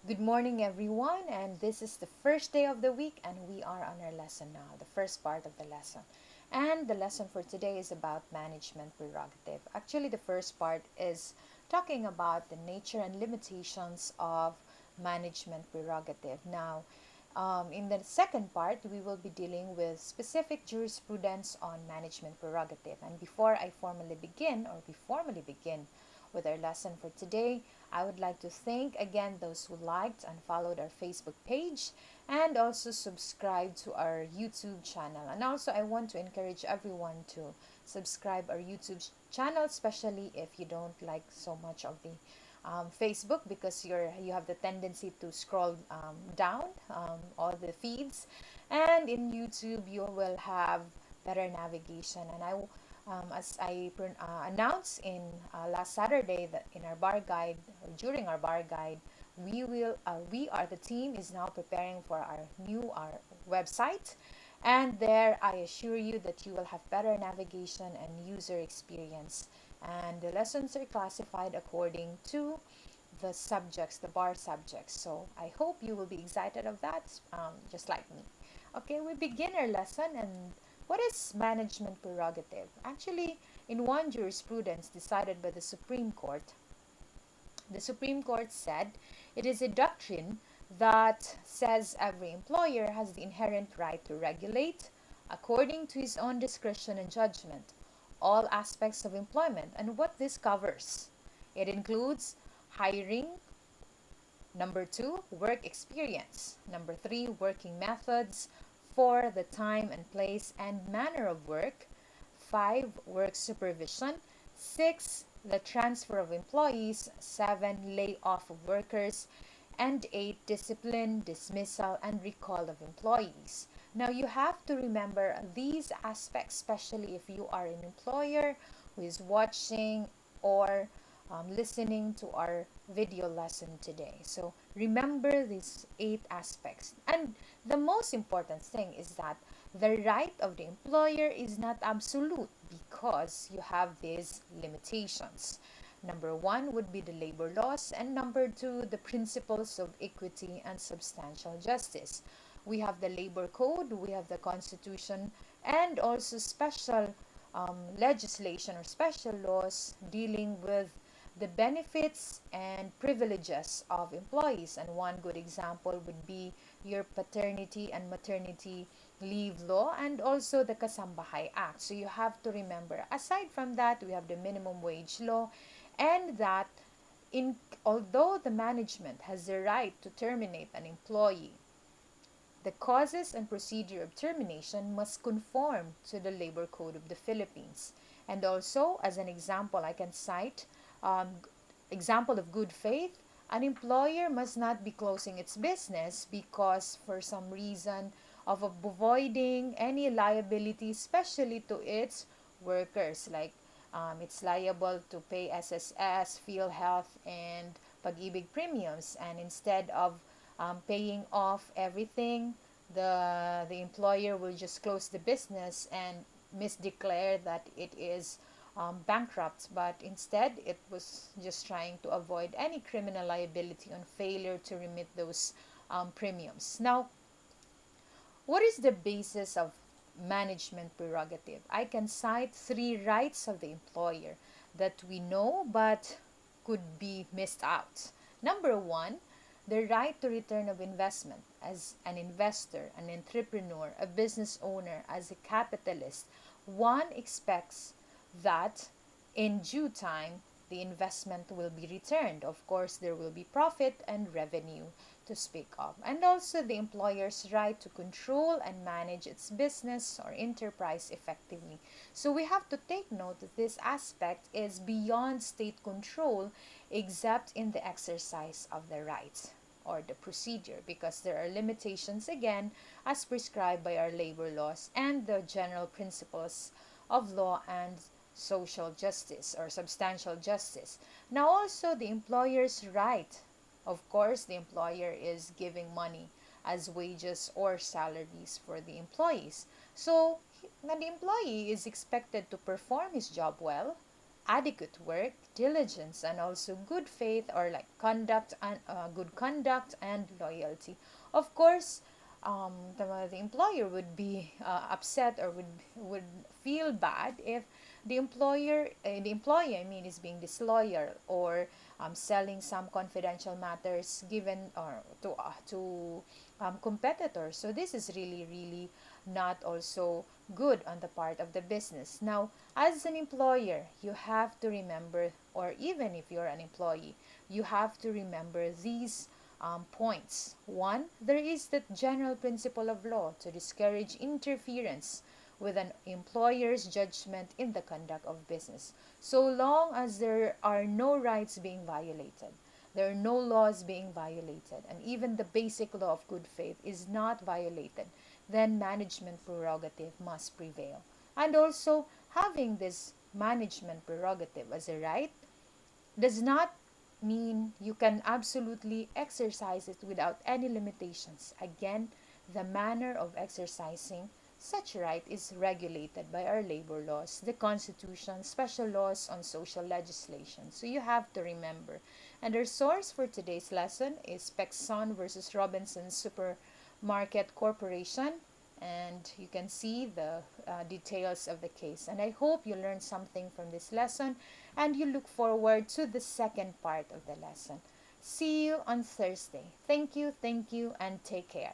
Good morning, everyone, and this is the first day of the week, and we are on our lesson now, the first part of the lesson. And the lesson for today is about management prerogative. Actually, the first part is talking about the nature and limitations of management prerogative. Now, in the second part, we will be dealing with specific jurisprudence on management prerogative. And before we formally begin with our lesson for today, I would like to thank again those who liked and followed our Facebook page and also subscribe to our YouTube channel. And also, I want to encourage everyone to subscribe our YouTube channel, especially if you don't like so much of the Facebook, because you have the tendency to scroll down all the feeds, and in YouTube you will have better navigation. And as I announced in last Saturday, that in our bar guide, or during our bar guide, we are the team is now preparing for our website, and there I assure you that you will have better navigation and user experience, and the lessons are classified according to the subjects, the bar subjects. So I hope you will be excited of that, just like me. Okay, we begin our lesson. And what is management prerogative? Actually, in one jurisprudence decided by the Supreme Court said it is a doctrine that says every employer has the inherent right to regulate, according to his own discretion and judgment, all aspects of employment and what this covers. It includes hiring, number two, work experience, number three, working methods, four, the time and place and manner of work, five, work supervision, six, the transfer of employees, seven, layoff of workers, and eight, discipline, dismissal, and recall of employees. Now you have to remember these aspects, especially if you are an employer who is watching or listening to our video lesson today. So remember these eight aspects. And the most important thing is that the right of the employer is not absolute, because you have these limitations. Number one would be the labor laws, and number two, the principles of equity and substantial justice. We have the labor code, we have the constitution, and also special legislation or special laws dealing with the benefits and privileges of employees. And one good example would be your paternity and maternity leave law, and also the Kasambahay Act. So you have to remember, aside from that, we have the minimum wage law, and that in although the management has the right to terminate an employee, the causes and procedure of termination must conform to the Labor Code of the Philippines. And also, as an example, I can cite um, example of good faith. An employer must not be closing its business because for some reason of avoiding any liability, especially to its workers, like it's liable to pay SSS, PhilHealth, and Pag-ibig premiums, and instead of paying off everything, the employer will just close the business and misdeclare that it is bankrupt, but instead it was just trying to avoid any criminal liability on failure to remit those premiums. Now, what is the basis of management prerogative? I can cite three rights of the employer that we know but could be missed out. Number one, the right to return of investment. As an investor, an entrepreneur, a business owner, as a capitalist, one expects that in due time the investment will be returned. Of course, there will be profit and revenue to speak of. And also the employer's right to control and manage its business or enterprise effectively. So we have to take note that this aspect is beyond state control, except in the exercise of the rights or the procedure, because there are limitations again as prescribed by our labor laws and the general principles of law and social justice or substantial justice. Now also the employer's right. Of course, the employer is giving money as wages or salaries for the employees. So the employee is expected to perform his job well, adequate work, diligence, and also good faith, or like conduct and good conduct and loyalty. Of course, the employer would be upset, or would feel bad if the employee, I mean, is being disloyal, or selling some confidential matters given or to competitors. So this is really, really not also good on the part of the business. Now, as an employer, you have to remember, or even if you're an employee, you have to remember these points. One, there is the general principle of law to discourage interference with an employer's judgment in the conduct of business. So long as there are no rights being violated, there are no laws being violated, and even the basic law of good faith is not violated, then management prerogative must prevail. And also, having this management prerogative as a right does not mean you can absolutely exercise it without any limitations. Again, the manner of exercising such right is regulated by our labor laws, the Constitution, special laws on social legislation. So you have to remember. And our source for today's lesson is Pexon versus Robinson Supermarket Corporation, and you can see the details of the case. And I hope you learned something from this lesson, and you look forward to the second part of the lesson. See you on Thursday. Thank you, and take care.